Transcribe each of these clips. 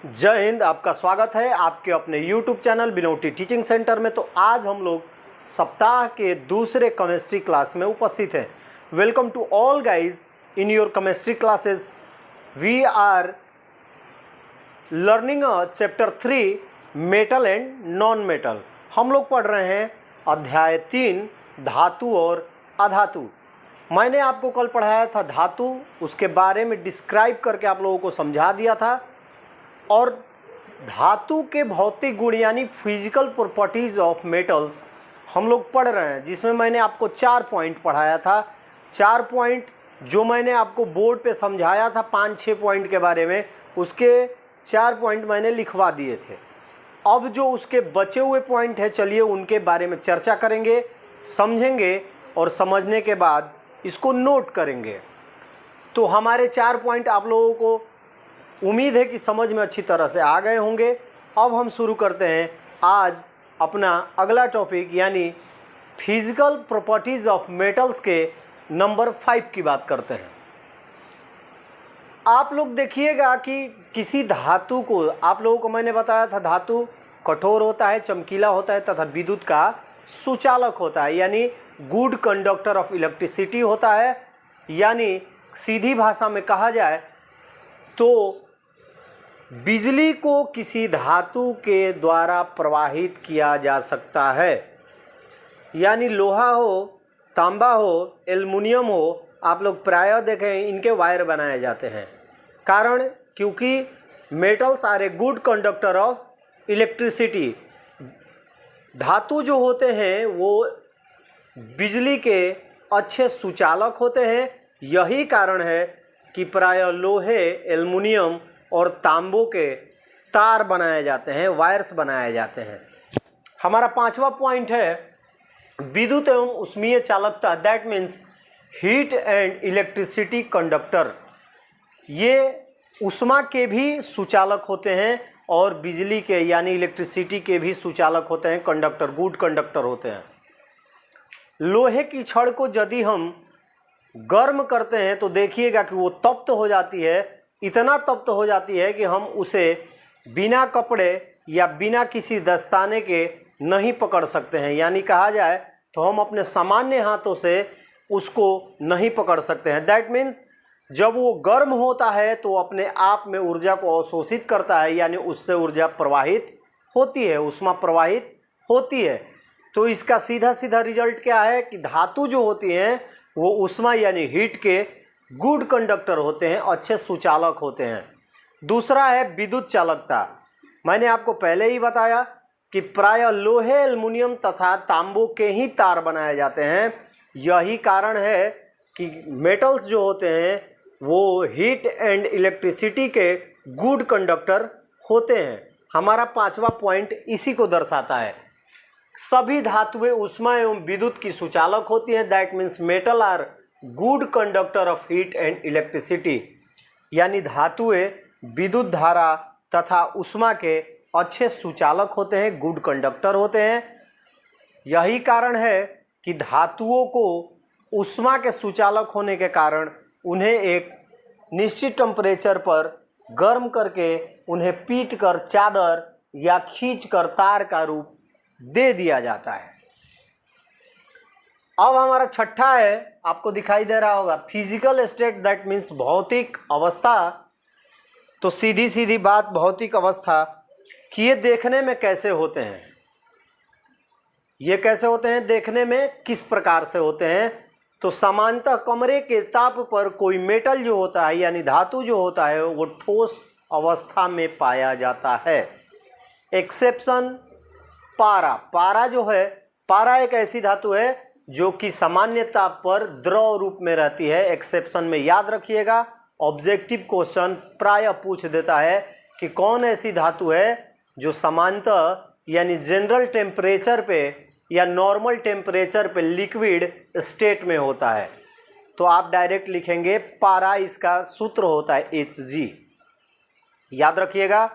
जय हिंद। आपका स्वागत है आपके अपने YouTube चैनल बिनौटी टीचिंग सेंटर में। तो आज हम लोग सप्ताह के दूसरे केमिस्ट्री क्लास में उपस्थित हैं। Welcome to all guys in your chemistry classes. We are learning chapter 3 metal and non metal. हम लोग पढ़ रहे हैं अध्याय 3 धातु और अधातु। मैंने आपको कल पढ़ाया था धातु, उसके बारे में डिस्क्राइब करके आप लोगों को समझा दिया था। और धातु के भौतिक गुण यानी फिजिकल प्रॉपर्टीज ऑफ मेटल्स हम लोग पढ़ रहे हैं, जिसमें मैंने आपको 4 पॉइंट पढ़ाया था। 4 पॉइंट जो मैंने आपको बोर्ड पे समझाया था 5-6 पॉइंट के बारे में, उसके 4 पॉइंट मैंने लिखवा दिए थे। अब जो उसके बचे हुए पॉइंट है, चलिए उनके बारे में चर्चा करेंगे, समझेंगे और समझने के बाद इसको नोट करेंगे। तो हमारे 4 पॉइंट आप लोगों को उम्मीद है कि समझ में अच्छी तरह से आ गए होंगे। अब हम शुरू करते हैं आज अपना अगला टॉपिक, यानी फिजिकल प्रॉपर्टीज ऑफ मेटल्स के नंबर 5 की बात करते हैं। आप लोग देखिएगा कि किसी धातु को, आप लोगों को मैंने बताया था धातु कठोर होता है, चमकीला होता है तथा विद्युत का सुचालक होता है, यानी गुड कंडक्टर ऑफ इलेक्ट्रिसिटी होता है। यानी सीधी भाषा में कहा जाए तो बिजली को किसी धातु के द्वारा प्रवाहित किया जा सकता है। यानी लोहा हो, तांबा हो, एल्युमिनियम हो, आप लोग प्रायः देखें इनके वायर बनाए जाते हैं। कारण क्योंकि metals are a good conductor of electricity. धातु जो होते हैं वो बिजली के अच्छे सुचालक होते हैं। यही कारण है कि प्रायः लोहे, एल्युमिनियम और तांबों के तार बनाए जाते हैं, वायर्स बनाए जाते हैं। हमारा 5वां पॉइंट है विद्युत एवं ऊष्मीय चालकता, that means heat and electricity conductor. ये ऊष्मा के भी सुचालक होते हैं और बिजली के यानी इलेक्ट्रिसिटी के भी सुचालक होते हैं, कंडक्टर, गुड कंडक्टर होते हैं। लोहे की छड़ को यदि हम गर्म करते हैं तो देखिएगा कि वो तप्त हो जाती है, इतना तप्त हो जाती है कि हम उसे बिना कपड़े या बिना किसी दस्ताने के नहीं पकड़ सकते हैं। यानी कहा जाए तो हम अपने सामान्य हाथों से उसको नहीं पकड़ सकते हैं। दैट मीन्स जब वो गर्म होता है तो अपने आप में ऊर्जा को अवशोषित करता है, यानी उससे ऊर्जा प्रवाहित होती है, ऊष्मा प्रवाहित होती है। तो इसका सीधा सीधा रिजल्ट क्या है कि धातु जो होती हैं वो ऊष्मा यानी हीट के गुड कंडक्टर होते हैं, अच्छे सुचालक होते हैं। दूसरा है विद्युत चालकता। मैंने आपको पहले ही बताया कि प्रायः लोहे, एल्युमिनियम तथा तांबों के ही तार बनाए जाते हैं। यही कारण है कि मेटल्स जो होते हैं वो हीट एंड इलेक्ट्रिसिटी के गुड कंडक्टर होते हैं। हमारा 5वां पॉइंट इसी को दर्शाता है। सभी धातुएं ऊष्मा एवं विद्युत की सुचालक होती हैं। That means metal are good conductor of heat and electricity. यानी धातुएं विद्युत धारा तथा ऊष्मा के अच्छे सुचालक होते हैं, गुड कंडक्टर होते हैं। यही कारण है कि धातुओं को ऊष्मा के सुचालक होने के कारण उन्हें एक निश्चित टेम्परेचर पर गर्म करके उन्हें पीट कर चादर या खींच कर तार का रूप दे दिया जाता है। अब हमारा 6ठा है, आपको दिखाई दे रहा होगा, फिजिकल स्टेट, दैट मीन्स भौतिक अवस्था। तो सीधी सीधी बात, भौतिक अवस्था कि ये देखने में कैसे होते हैं, ये कैसे होते हैं, देखने में किस प्रकार से होते हैं। तो सामान्यतः कमरे के ताप पर कोई मेटल जो होता है यानी धातु जो होता है वो ठोस अवस्था में पाया जाता है। एक्सेप्शन पारा। पारा जो है, पारा एक ऐसी धातु है जो कि सामान्य ताप पर द्रव रूप में रहती है। एक्सेप्शन में याद रखिएगा, ऑब्जेक्टिव क्वेश्चन प्रायः पूछ देता है कि कौन ऐसी धातु है जो सामान्यतः यानी जनरल टेम्परेचर पे या नॉर्मल टेम्परेचर पे लिक्विड स्टेट में होता है। तो आप डायरेक्ट लिखेंगे पारा, इसका सूत्र होता है Hg, याद रखिएगा।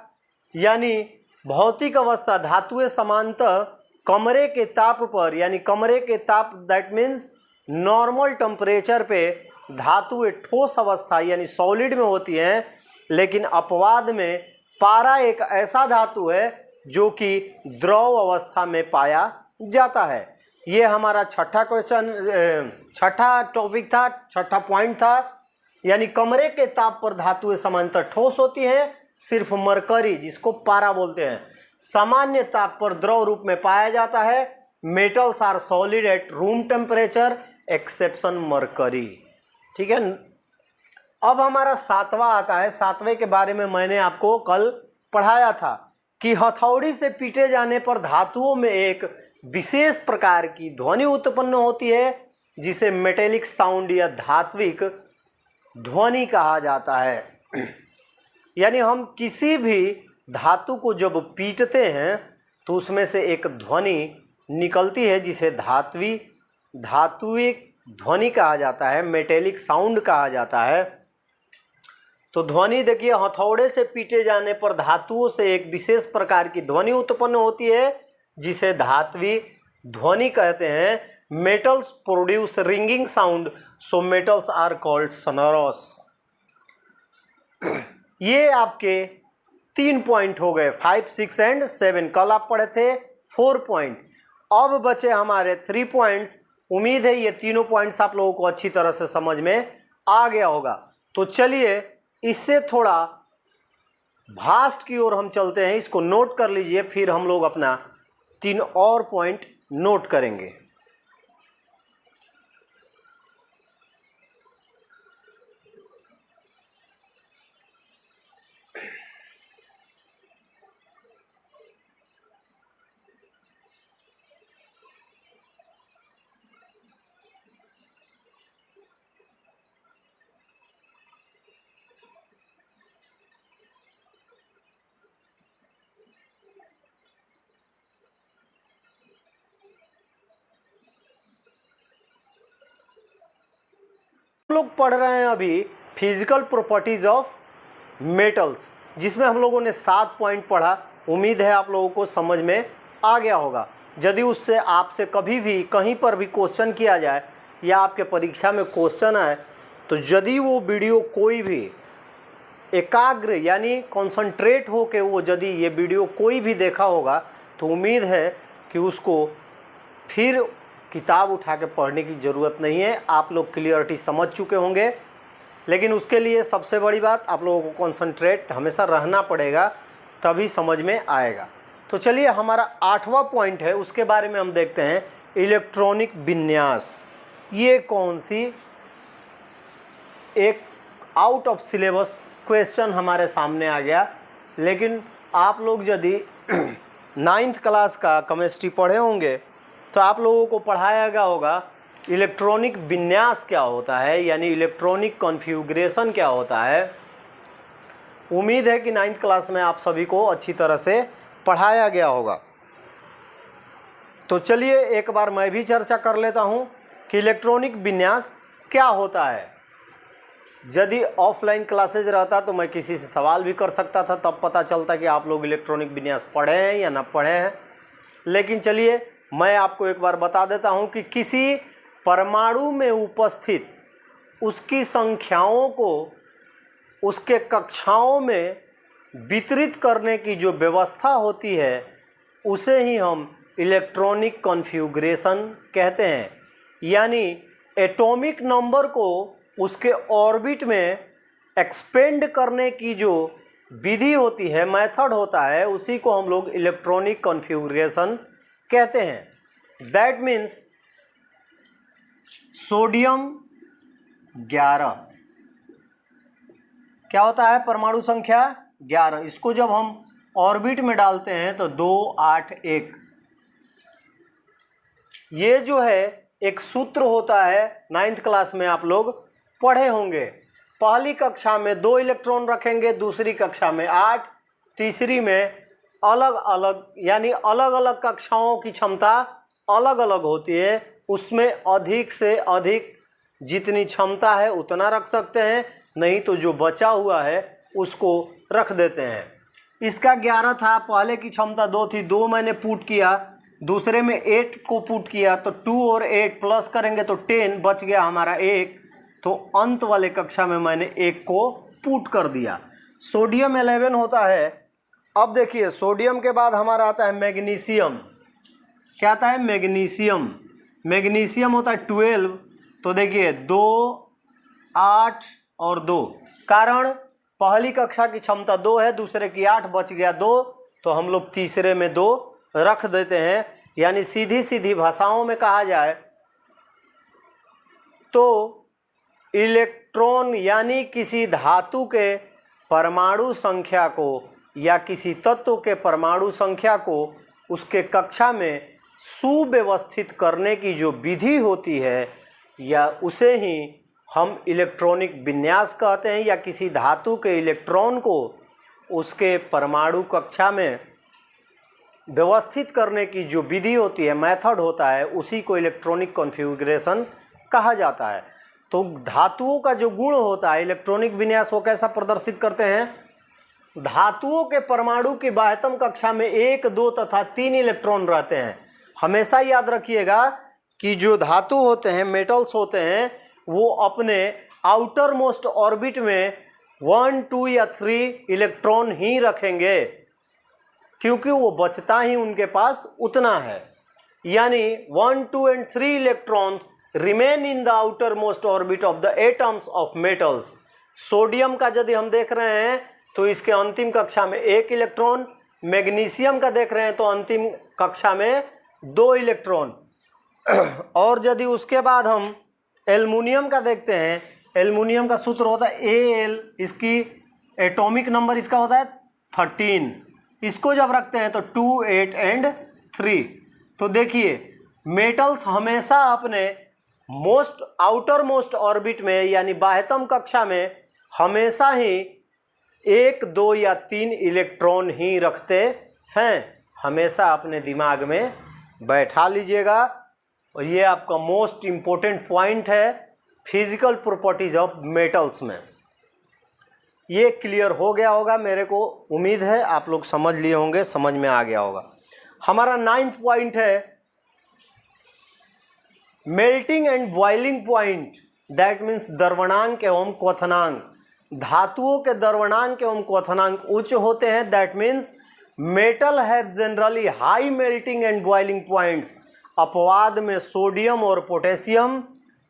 यानी भौतिक अवस्था, धातुएं सामान्यतः कमरे के ताप पर, यानी कमरे के ताप दैट मीन्स नॉर्मल टेम्परेचर पे धातुएं ठोस अवस्था यानी सॉलिड में होती हैं, लेकिन अपवाद में पारा एक ऐसा धातु है जो कि द्रव अवस्था में पाया जाता है। ये हमारा छठा क्वेश्चन, छठा टॉपिक था, छठा पॉइंट था। यानी कमरे के ताप पर धातुएं सामान्यतः ठोस होती हैं, सिर्फ मरकरी जिसको पारा बोलते हैं सामान्य ताप पर द्रव रूप में पाया जाता है। Metals are solid at room temperature exception mercury. ठीक है। अब हमारा सातवां आता है। सातवें के बारे में मैंने आपको कल पढ़ाया था कि हथौड़ी से पीटे जाने पर धातुओं में एक विशेष प्रकार की ध्वनि उत्पन्न होती है जिसे मेटेलिक साउंड या धात्विक ध्वनि कहा जाता है। यानी हम किसी भी धातु को जब पीटते हैं तो उसमें से एक ध्वनि निकलती है जिसे धात्विक ध्वनि कहा जाता है, मेटेलिक साउंड कहा जाता है। तो ध्वनि देखिए, हथौड़े से पीटे जाने पर धातुओं से एक विशेष प्रकार की ध्वनि उत्पन्न होती है जिसे धात्विक ध्वनि कहते हैं। Metals produce ringing sound, so metals are called sonorous. ये आपके 3 पॉइंट हो गए, 5, 6 एंड 7। कल आप पढ़े थे 4 पॉइंट। अब बचे हमारे 3 पॉइंट्स। उम्मीद है ये तीनों पॉइंट्स आप लोगों को अच्छी तरह से समझ में आ गया होगा। तो चलिए इससे थोड़ा भास्ट की ओर हम चलते हैं। इसको नोट कर लीजिए, फिर हम लोग अपना 3 और पॉइंट नोट करेंगे। लोग पढ़ रहे हैं अभी फिजिकल प्रॉपर्टीज ऑफ मेटल्स, जिसमें हम लोगों ने 7 पॉइंट पढ़ा। उम्मीद है आप लोगों को समझ में आ गया होगा। यदि उससे आपसे कभी भी कहीं पर भी क्वेश्चन किया जाए या आपके परीक्षा में क्वेश्चन आए तो यदि वो वीडियो कोई भी एकाग्र यानी कॉन्संट्रेट हो के वो यदि ये वीडियो कोई भी देखा होगा तो उम्मीद है कि उसको फिर किताब उठा के पढ़ने की ज़रूरत नहीं है। आप लोग क्लियरिटी समझ चुके होंगे। लेकिन उसके लिए सबसे बड़ी बात, आप लोगों को कंसंट्रेट हमेशा रहना पड़ेगा, तभी समझ में आएगा। तो चलिए हमारा 8वां पॉइंट है, उसके बारे में हम देखते हैं। इलेक्ट्रॉनिक विन्यास। ये कौन सी एक आउट ऑफ सिलेबस क्वेश्चन हमारे सामने आ गया। लेकिन आप लोग यदि 9th क्लास का केमिस्ट्री पढ़े होंगे तो आप लोगों को पढ़ाया गया होगा इलेक्ट्रॉनिक विन्यास क्या होता है, यानी इलेक्ट्रॉनिक कॉन्फ़िगरेशन क्या होता है। उम्मीद है कि 9th क्लास में आप सभी को अच्छी तरह से पढ़ाया गया होगा। तो चलिए एक बार मैं भी चर्चा कर लेता हूं कि इलेक्ट्रॉनिक विन्यास क्या होता है। यदि ऑफलाइन क्लासेज रहता तो मैं किसी से सवाल भी कर सकता था, तब पता चलता कि आप लोग इलेक्ट्रॉनिक विन्यास पढ़े हैं या ना पढ़े हैं। लेकिन चलिए मैं आपको एक बार बता देता हूं कि किसी परमाणु में उपस्थित उसकी संख्याओं को उसके कक्षाओं में वितरित करने की जो व्यवस्था होती है उसे ही हम इलेक्ट्रॉनिक कॉन्फ़िगरेशन कहते हैं। यानी एटॉमिक नंबर को उसके ऑर्बिट में एक्सपेंड करने की जो विधि होती है, मेथड होता है, उसी को हम लोग इलेक्ट्रॉनिक कॉन्फ़िगरेशन कहते हैं। दैट मीन्स सोडियम 11 क्या होता है, परमाणु संख्या 11। इसको जब हम ऑर्बिट में डालते हैं तो 2, 8, 1। ये जो है एक सूत्र होता है, 9th क्लास में आप लोग पढ़े होंगे। पहली कक्षा में 2 इलेक्ट्रॉन रखेंगे, दूसरी कक्षा में 8, तीसरी में अलग अलग, यानी अलग अलग कक्षाओं की क्षमता अलग अलग होती है। उसमें अधिक से अधिक जितनी क्षमता है उतना रख सकते हैं, नहीं तो जो बचा हुआ है उसको रख देते हैं। इसका 11 था, पहले की क्षमता 2 थी, 2 मैंने पुट किया, दूसरे में 8 को पुट किया तो 2 और 8 प्लस करेंगे तो 10, बच गया हमारा 1। तो अंत वाले कक्षा में मैंने 1 को पुट कर दिया। सोडियम 11 होता है, अब देखिए सोडियम के बाद हमारा आता है मैग्नीशियम। क्या आता है? मैग्नीशियम। मैग्नीशियम होता है 12। तो देखिए 2, 8 और 2। कारण पहली कक्षा की क्षमता 2 है, दूसरे की 8, बच गया 2, तो हम लोग तीसरे में 2 रख देते हैं। यानी सीधी सीधी भाषाओं में कहा जाए तो इलेक्ट्रॉन यानी किसी धातु के परमाणु संख्या को या किसी तत्व के परमाणु संख्या को उसके कक्षा में सुव्यवस्थित करने की जो विधि होती है या उसे ही हम इलेक्ट्रॉनिक विन्यास कहते हैं, या किसी धातु के इलेक्ट्रॉन को उसके परमाणु कक्षा में व्यवस्थित करने की जो विधि होती है, मेथड होता है, उसी को इलेक्ट्रॉनिक कॉन्फ़िगरेशन कहा जाता है। तो धातुओं का जो गुण होता है इलेक्ट्रॉनिक विन्यास, वो कैसा प्रदर्शित करते हैं? धातुओं के परमाणु की बाह्यतम कक्षा में 1, 2 तथा 3 इलेक्ट्रॉन रहते हैं। हमेशा याद रखिएगा कि जो धातु होते हैं, मेटल्स होते हैं, वो अपने आउटर मोस्ट ऑर्बिट में 1, 2 या 3 इलेक्ट्रॉन ही रखेंगे, क्योंकि वो बचता ही उनके पास उतना है। यानी 1, 2 and 3 electrons remain in the outer most orbit of the atoms of metals. Sodium का यदि हम देख रहे हैं तो इसके अंतिम कक्षा में 1 इलेक्ट्रॉन, मैग्नीशियम का देख रहे हैं तो अंतिम कक्षा में 2 इलेक्ट्रॉन। और यदि उसके बाद हम एल्युमिनियम का देखते हैं, एल्युमिनियम का सूत्र होता है Al, इसकी एटॉमिक नंबर इसका होता है 13। इसको जब रखते हैं तो 2, 8 एंड 3। तो देखिए मेटल्स हमेशा अपने आउटर मोस्ट ऑर्बिट में यानी बाह्यतम कक्षा में हमेशा ही 1, 2 या 3 इलेक्ट्रॉन ही रखते हैं। हमेशा अपने दिमाग में बैठा लीजिएगा, और ये आपका मोस्ट इम्पोर्टेंट पॉइंट है फिजिकल प्रॉपर्टीज ऑफ मेटल्स में। ये क्लियर हो गया होगा, मेरे को उम्मीद है आप लोग समझ लिए होंगे, समझ में आ गया होगा। हमारा 9th पॉइंट है melting and boiling point, that means द्रवणांक एवं क्वथनांक। धातुओं के द्रवणांक एवं क्वथनांक उच्च होते हैं, that means metal have generally high melting and boiling points. अपवाद में सोडियम और पोटेशियम,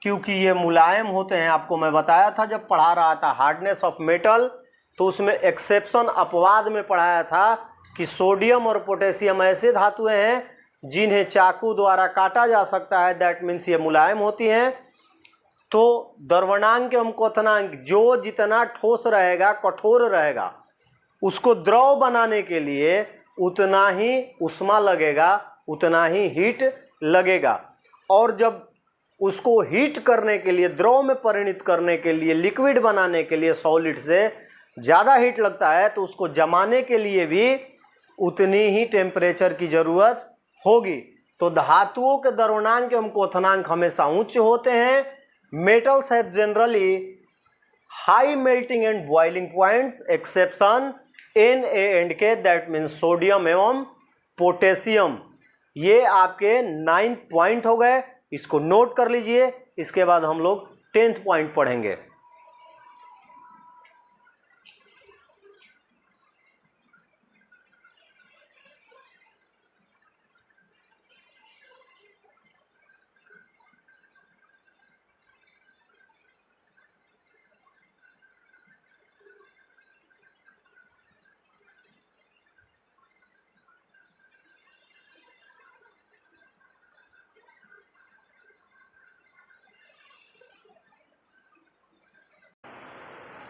क्योंकि ये मुलायम होते हैं। आपको मैं बताया था जब पढ़ा रहा था हार्डनेस ऑफ मेटल, तो उसमें एक्सेप्शन अपवाद में पढ़ाया था कि सोडियम और पोटेशियम ऐसे धातुएं हैं जिन्हें चाकू द्वारा काटा जा सकता है, दैट मीन्स ये मुलायम होती हैं। तो द्रवणांक एवं क्वथनांक, जो जितना ठोस रहेगा, कठोर रहेगा, उसको द्रव बनाने के लिए उतना ही उष्मा लगेगा, उतना ही हीट लगेगा। और जब उसको हीट करने के लिए, द्रव में परिणित करने के लिए, लिक्विड बनाने के लिए सॉलिड से ज़्यादा हीट लगता है, तो उसको जमाने के लिए भी उतनी ही टेम्परेचर की ज़रूरत होगी। तो धातुओं के द्रवणांक एवं क्वथनांक हमेशा उच्च होते हैं। Metals have generally high melting and boiling points, exception Na and K, that means sodium एवं पोटेशियम। ये आपके 9th पॉइंट हो गए, इसको नोट कर लीजिए। इसके बाद हम लोग 10th पॉइंट पढ़ेंगे।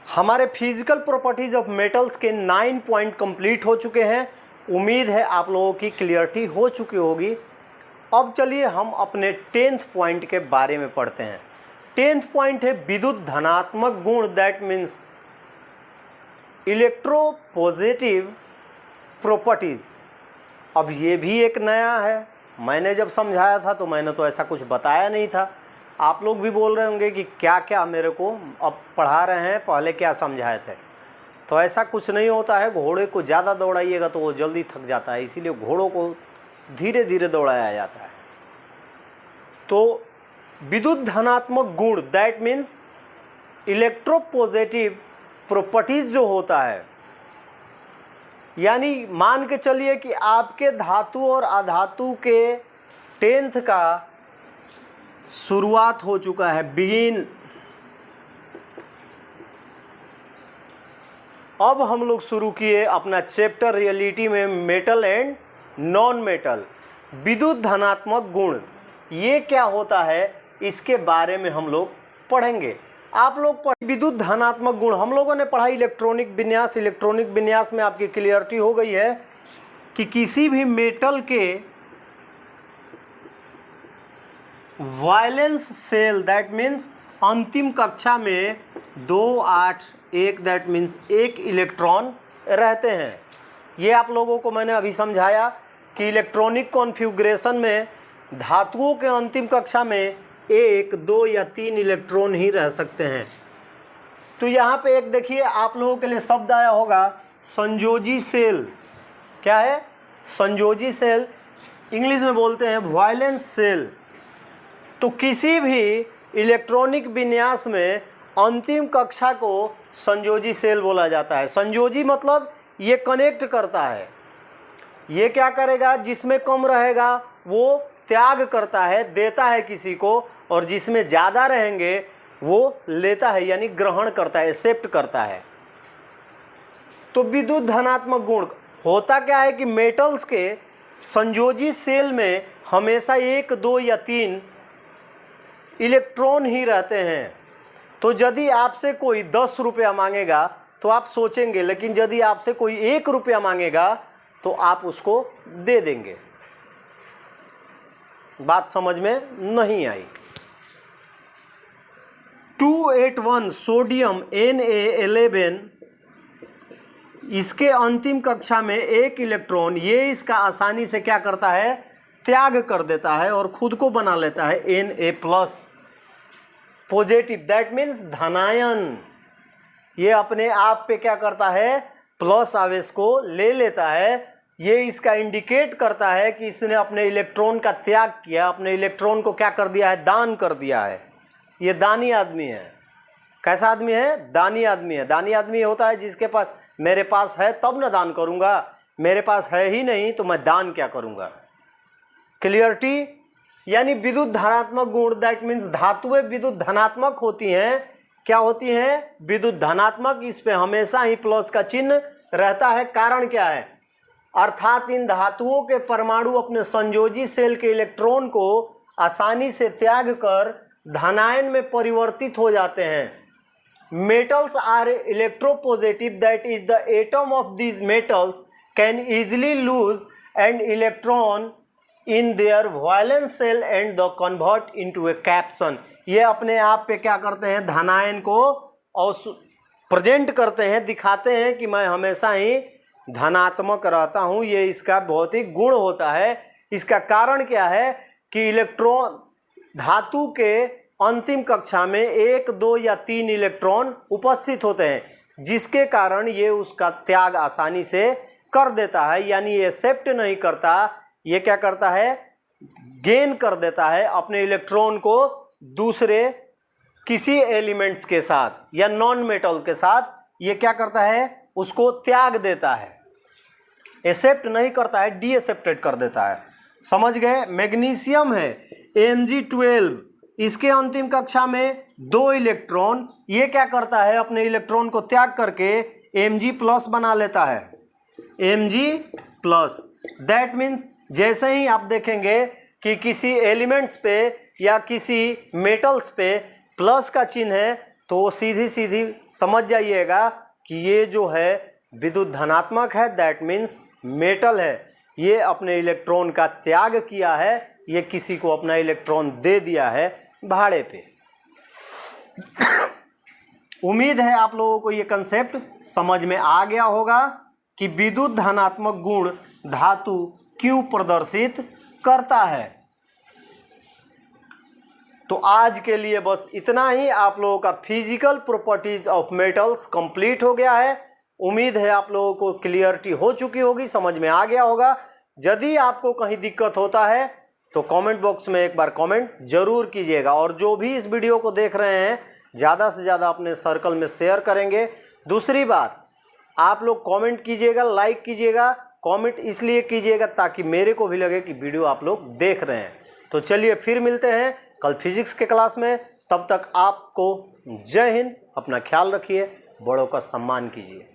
हमारे फिजिकल प्रॉपर्टीज ऑफ मेटल्स के 9 पॉइंट कंप्लीट हो चुके हैं। उम्मीद है आप लोगों की क्लियरिटी हो चुकी होगी। अब चलिए हम अपने 10th पॉइंट के बारे में पढ़ते हैं। 10th पॉइंट है विद्युत धनात्मक गुण, दैट मीन्स इलेक्ट्रोपॉजिटिव प्रॉपर्टीज। अब ये भी एक नया है, मैंने जब समझाया था तो मैंने तो ऐसा कुछ बताया नहीं था। आप लोग भी बोल रहे होंगे कि क्या क्या मेरे को अब पढ़ा रहे हैं, पहले क्या समझाए थे। तो ऐसा कुछ नहीं होता है। घोड़े को ज़्यादा दौड़ाइएगा तो वो जल्दी थक जाता है, इसीलिए घोड़ों को धीरे धीरे दौड़ाया जाता है। तो विद्युत धनात्मक गुण, दैट मीन्स इलेक्ट्रोपॉजिटिव प्रॉपर्टीज जो होता है, यानी मान के चलिए कि आपके धातु और अधातु के 10th का शुरुआत हो चुका है, बिगिन। अब हम लोग शुरू किए अपना चैप्टर रियलिटी में मेटल एंड नॉन मेटल। विद्युत धनात्मक गुण ये क्या होता है इसके बारे में हम लोग पढ़ेंगे। आप लोग विद्युत धनात्मक गुण हम लोगों ने पढ़ा इलेक्ट्रॉनिक विन्यास। इलेक्ट्रॉनिक विन्यास में आपकी क्लियरिटी हो गई है कि किसी भी मेटल के वैलेंस सेल, दैट मीन्स अंतिम कक्षा में 2 8 1, दैट मीन्स 1 इलेक्ट्रॉन रहते हैं। ये आप लोगों को मैंने अभी समझाया कि इलेक्ट्रॉनिक कॉन्फ़िगरेशन में धातुओं के अंतिम कक्षा में 1 2 या 3 इलेक्ट्रॉन ही रह सकते हैं। तो यहाँ पे एक देखिए आप लोगों के लिए शब्द आया होगा संयोजी सेल। क्या है? संयोजी सेल, इंग्लिश में बोलते हैं वैलेंस सेल। तो किसी भी इलेक्ट्रॉनिक विन्यास में अंतिम कक्षा को संयोजी सेल बोला जाता है। संयोजी मतलब ये कनेक्ट करता है। ये क्या करेगा? जिसमें कम रहेगा वो त्याग करता है, देता है किसी को, और जिसमें ज़्यादा रहेंगे वो लेता है, यानी ग्रहण करता है, एक्सेप्ट करता है। तो विद्युत धनात्मक गुण होता क्या है कि मेटल्स के संयोजी सेल में हमेशा 1 2 या 3 इलेक्ट्रॉन ही रहते हैं। तो यदि आपसे कोई 10 रुपया मांगेगा तो आप सोचेंगे, लेकिन यदि आपसे कोई 1 रुपया मांगेगा तो आप उसको दे देंगे। बात समझ में नहीं आई। 281 सोडियम Na11, इसके अंतिम कक्षा में 1 इलेक्ट्रॉन ये इसका आसानी से क्या करता है? त्याग कर देता है और खुद को बना लेता है Na+ पॉजिटिव, दैट मीन्स धनायन। ये अपने आप पे क्या करता है? प्लस आवेश को ले लेता है। ये इसका इंडिकेट करता है कि इसने अपने इलेक्ट्रॉन का त्याग किया, अपने इलेक्ट्रॉन को क्या कर दिया है? दान कर दिया है। ये दानी आदमी है। कैसा आदमी है? दानी आदमी है। दानी आदमी होता है जिसके पास, मेरे पास है तब ना दान करूंगा, मेरे पास है ही नहीं तो मैं दान क्या करूंगा। क्लियरिटी? यानी विद्युत धनात्मक गुण, दैट मीन्स धातुएं विद्युत धनात्मक होती हैं। क्या होती हैं? विद्युत धनात्मक। इस पे हमेशा ही प्लस का चिन्ह रहता है। कारण क्या है? अर्थात इन धातुओं के परमाणु अपने संयोजी सेल के इलेक्ट्रॉन को आसानी से त्याग कर धनायन में परिवर्तित हो जाते हैं। Metals are electropositive, that is the atom of these metals can easily lose and electron in their valence shell and the convert into a cation. ये अपने आप पे क्या करते हैं? धनायन को और प्रेजेंट करते हैं, दिखाते हैं कि मैं हमेशा ही धनात्मक रहता हूँ। ये इसका बहुत ही गुण होता है। इसका कारण क्या है कि इलेक्ट्रॉन धातु के अंतिम कक्षा में 1 2 या 3 इलेक्ट्रॉन उपस्थित होते हैं, जिसके कारण ये उसका त्याग आसानी से कर देता है। यानी ये एक्सेप्ट नहीं करता, ये क्या करता है? गेन कर देता है अपने इलेक्ट्रॉन को दूसरे किसी एलिमेंट्स के साथ या नॉन मेटल के साथ। ये क्या करता है? उसको त्याग देता है, एक्सेप्ट नहीं करता है, डी एक्सेप्टेड कर देता है। समझ गए? मैग्नीशियम है Mg12, इसके अंतिम कक्षा में 2 इलेक्ट्रॉन, ये क्या करता है? अपने इलेक्ट्रॉन को त्याग करके Mg+ बना लेता है। Mg+, दैट मीन्स जैसे ही आप देखेंगे कि किसी एलिमेंट्स पे या किसी मेटल्स पे प्लस का चिन्ह है तो सीधी सीधी समझ जाइएगा कि ये जो है विद्युत धनात्मक है, दैट मीन्स मेटल है। ये अपने इलेक्ट्रॉन का त्याग किया है, ये किसी को अपना इलेक्ट्रॉन दे दिया है भाड़े पे। उम्मीद है आप लोगों को ये कंसेप्ट समझ में आ गया होगा कि विद्युत धनात्मक गुण धातु क्यों प्रदर्शित करता है। तो आज के लिए बस इतना ही। आप लोगों का physical properties of metals complete हो गया है। उम्मीद है आप लोगों को क्लियरिटी हो चुकी होगी, समझ में आ गया होगा। यदि आपको कहीं दिक्कत होता है तो कमेंट बॉक्स में एक बार कमेंट जरूर कीजिएगा, और जो भी इस वीडियो को देख रहे हैं ज़्यादा से ज़्यादा अपने सर्कल में शेयर करेंगे। दूसरी बात, आप लोग कमेंट कीजिएगा, लाइक कीजिएगा। कमेंट इसलिए कीजिएगा ताकि मेरे को भी लगे कि वीडियो आप लोग देख रहे हैं। तो चलिए फिर मिलते हैं कल फिजिक्स के क्लास में। तब तक आपको जय हिंद, अपना ख्याल रखिए, बड़ों का सम्मान कीजिए।